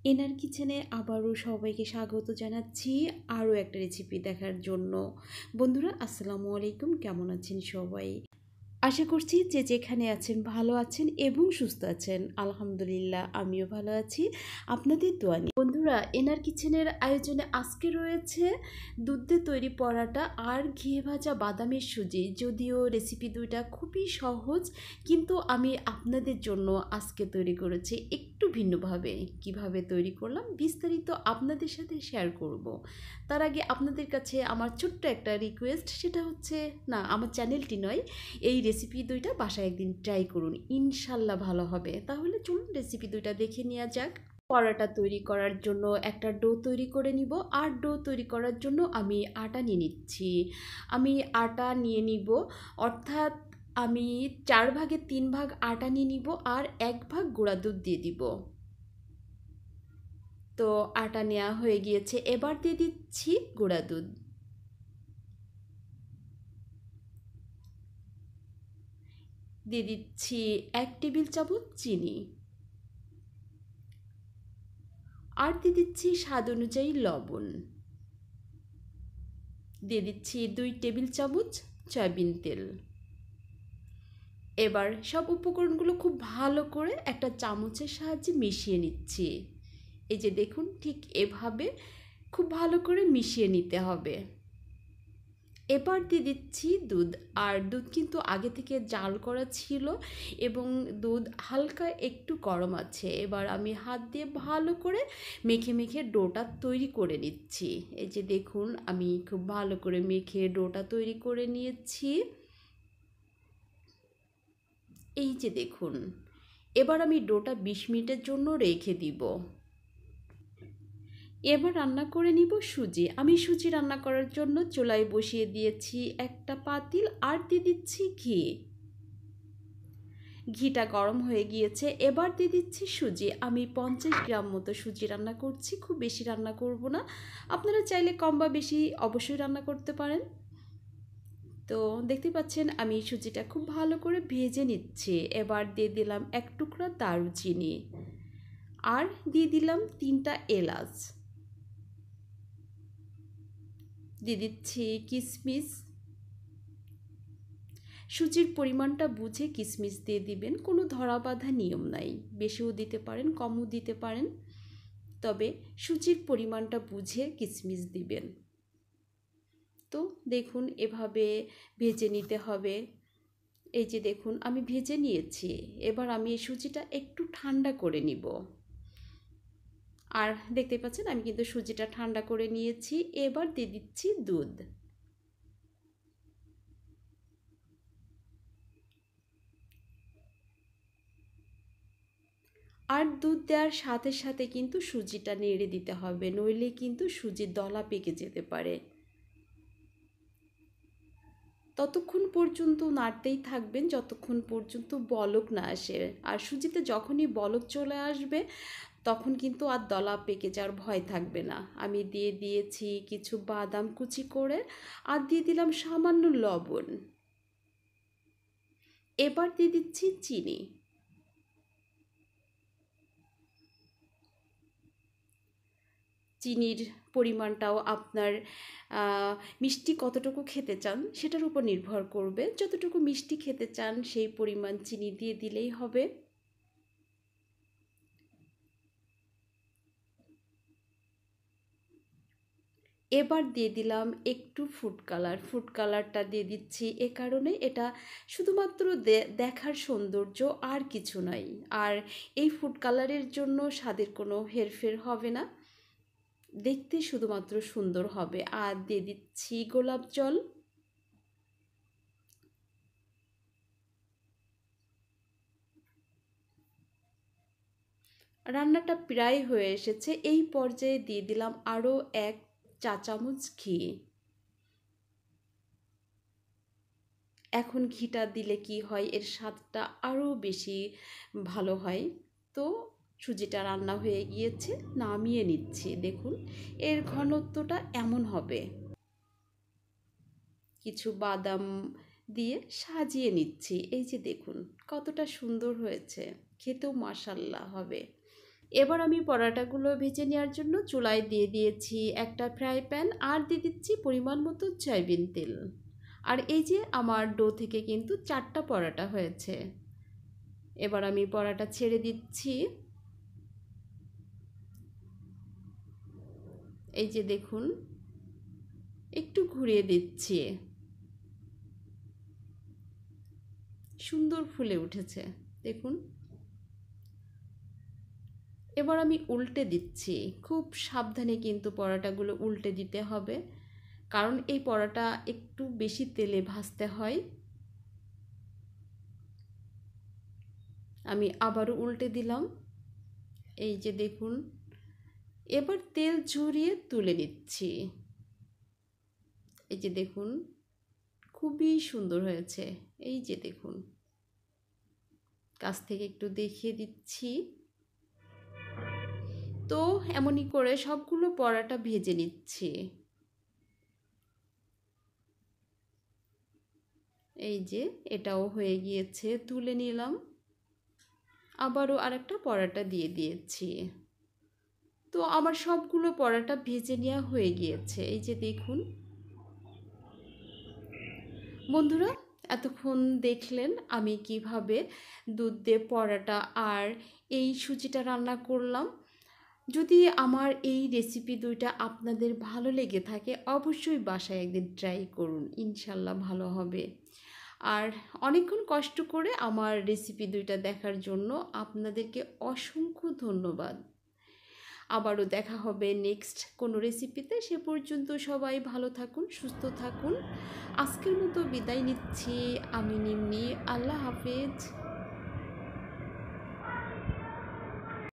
এনার কিচেনে আবারও সবাইকে স্বাগত জানাচ্ছি আরও একটা রেসিপি দেখার জন্য। বন্ধুরা আসসালামু আলাইকুম, কেমন আছেন সবাই? আশা করছি যে যেখানে আছেন ভালো আছেন এবং সুস্থ আছেন। আলহামদুলিল্লাহ আমিও ভালো আছি আপনাদের দোয়া নিয়ে। বন্ধুরা, এনার কিচেনের আয়োজনে আজকে রয়েছে দুধ দিয়ে তৈরি পরাটা আর ঘিয়ে ভাজা বাদামের সুজি। যদিও রেসিপি দুইটা খুবই সহজ, কিন্তু আমি আপনাদের জন্য আজকে তৈরি করেছি একটু ভিন্নভাবে। কিভাবে তৈরি করলাম বিস্তারিত আপনাদের সাথে শেয়ার করব। তার আগে আপনাদের কাছে আমার ছোট্ট একটা রিকোয়েস্ট, সেটা হচ্ছে, না আমার চ্যানেলটি নয়, এই রেসিপি দুইটা বাসায় একদিন ট্রাই করুন, ইনশাল্লাহ ভালো হবে। তাহলে চলুন রেসিপি দুইটা দেখে নেওয়া যাক। পরোটা তৈরি করার জন্য একটা ডো তৈরি করে নিব। আর ডো তৈরি করার জন্য আমি আটা নিয়ে নিচ্ছি। আমি আটা নিয়ে নিব, অর্থাৎ আমি 4/3 আটা নিয়ে নিব আর 1 ভাগ গুঁড়া দুধ দিয়ে দিব। তো আটা নেওয়া হয়ে গিয়েছে, এবার দিয়ে দিচ্ছি গুঁড়া দুধ। দিয়ে দিচ্ছি 1 টেবিল চামচ চিনি, আর দিয়ে দিচ্ছি স্বাদ অনুযায়ী লবণ। দিয়ে দিচ্ছি 2 টেবিল চামচ সয়াবিন তেল। এবার সব উপকরণগুলো খুব ভালো করে একটা চামচের সাহায্যে মিশিয়ে নিচ্ছি। এই যে দেখুন, ঠিক এভাবে খুব ভালো করে মিশিয়ে নিতে হবে। এবার দিয়ে দিচ্ছি দুধ। আর দুধ কিন্তু আগে থেকে জাল করা ছিল এবং দুধ হালকা একটু গরম আছে। এবার আমি হাত দিয়ে ভালো করে মেখে মেখে ডোটা তৈরি করে নিচ্ছি। এই যে দেখুন, আমি খুব ভালো করে মেখে ডোটা তৈরি করে নিয়েছি। এই যে দেখুন, এবার আমি ডোটা 20 মিনিটের জন্য রেখে দিব। এবার রান্না করে নিব সুজি। আমি সুজি রান্না করার জন্য চুলায় বসিয়ে দিয়েছি একটা পাতিল, আর দিয়ে দিচ্ছি ঘি। ঘিটা গরম হয়ে গিয়েছে, এবার দিয়ে দিচ্ছি সুজি। আমি 50 গ্রাম মতো সুজি রান্না করছি, খুব বেশি রান্না করব না। আপনারা চাইলে কম বা বেশি অবশ্যই রান্না করতে পারেন। তো দেখতে পাচ্ছেন আমি সুজিটা খুব ভালো করে ভেজে নিচ্ছি। এবার দিয়ে দিলাম 1 টুকরা দারুচিনি, আর দিয়ে দিলাম 3টা এলাচ। দিয়ে দিচ্ছি কিশমিশ। সুজির পরিমাণটা বুঝে কিশমিশ দিয়ে দিবেন, কোনো ধরা বাঁধা নিয়ম নাই, বেশিও দিতে পারেন কমও দিতে পারেন, তবে সুজির পরিমাণটা বুঝে কিশমিশ দিবেন। তো দেখুন, এভাবে ভেজে নিতে হবে। এই যে দেখুন, আমি ভেজে নিয়েছি। এবার আমি এই সুজিটা একটু ঠান্ডা করে নিব। আর দেখতে পাচ্ছেন আমি কিন্তু সুজিটা ঠান্ডা করে নিয়েছি। এবার দিয়ে দিচ্ছি দুধ। আর দুধ দেওয়ার সাথে সাথে কিন্তু সুজিটা নেড়ে দিতে হবে, নইলে কিন্তু সুজির দলা পেকে যেতে পারে। ততক্ষণ পর্যন্ত নাড়তেই থাকবেন যতক্ষণ পর্যন্ত বলক না আসে। আর সুজিতে যখনই বলক চলে আসবে তখন কিন্তু আর দলা পেকে যাওয়ার ভয় থাকবে না। আমি দিয়ে দিয়েছি কিছু বাদাম কুচি করে, আর দিয়ে দিলাম সামান্য লবণ। এবার দিয়ে দিচ্ছি চিনি। চিনির পরিমাণটাও আপনার মিষ্টি কতটুকু খেতে চান সেটার উপর নির্ভর করবে। যতটুকু মিষ্টি খেতে চান সেই পরিমাণ চিনি দিয়ে দিলেই হবে। এবার দিয়ে দিলাম একটু ফুড কালার। ফুড কালারটা দিয়ে দিচ্ছি এ কারণে, এটা শুধুমাত্র দেখার সৌন্দর্য, আর কিছু নয়। আর এই ফুড কালারের জন্য স্বাদের কোনো হেরফের হবে না, দেখতে শুধুমাত্র সুন্দর হবে। আর দিয়ে দিচ্ছি গোলাপ জল। রান্নাটা প্রায় হয়ে এসেছে, এই পর্যায়ে দিয়ে দিলাম আরও 1 চা চামচ ঘি। এখন ঘিটা দিলে কি হয়, এর স্বাদটা আরও বেশি ভালো হয়। তো সুজিটা রান্না হয়ে গিয়েছে, নামিয়ে নিচ্ছি। দেখুন এর ঘনত্বটা এমন হবে। কিছু বাদাম দিয়ে সাজিয়ে নিচ্ছি। এই যে দেখুন কতটা সুন্দর হয়েছে, খেতেও মাশাল্লাহ হবে। এবার আমি পরাটাগুলো ভেজে নেওয়ার জন্য চুলায় দিয়ে দিয়েছি একটা ফ্রাই প্যান, আর দিয়ে দিচ্ছি পরিমাণ মতো সয়াবিন তেল। আর এই যে আমার ডো থেকে কিন্তু 4টা পরাটা হয়েছে। এবার আমি পরাটা ছেড়ে দিচ্ছি। এই যে দেখুন, একটু ঘুরিয়ে দিচ্ছি, সুন্দর ফুলে উঠেছে দেখুন। এবার আমি উল্টে দিচ্ছি, খুব সাবধানে কিন্তু পরাটাগুলো উল্টে দিতে হবে, কারণ এই পরাটা একটু বেশি তেলে ভাজতে হয়। আমি আবারও উল্টে দিলাম। এই যে দেখুন, এবার তেল ঝরিয়ে তুলে নিচ্ছি। এই যে দেখুন, খুবই সুন্দর হয়েছে। এই যে দেখুন, কাছ থেকে একটু দেখিয়ে দিচ্ছি। তো এমনই করে সবগুলো পরাটা ভেজে নিচ্ছি। এই যে এটাও হয়ে গিয়েছে, তুলে নিলাম। আবারও আরেকটা পরাটা দিয়ে দিয়েছি। তো আমার সবগুলো পরাটা ভেজে নেওয়া হয়ে গিয়েছে। এই যে দেখুন বন্ধুরা, এতক্ষণ দেখলেন আমি কিভাবে দুধ দিয়ে পরাটা আর এই সুজিটা রান্না করলাম। যদি আমার এই রেসিপি দুইটা আপনাদের ভালো লেগে থাকে, অবশ্যই বাসায় একদিন ট্রাই করুন, ইনশাল্লাহ ভালো হবে। আর অনেকক্ষণ কষ্ট করে আমার রেসিপি দুইটা দেখার জন্য আপনাদেরকে অসংখ্য ধন্যবাদ। আবারও দেখা হবে নেক্সট কোনো রেসিপিতে। সে পর্যন্ত সবাই ভালো থাকুন, সুস্থ থাকুন। আজকের মতো বিদায় নিচ্ছি আমি নিম্নি। আল্লাহ হাফেজ।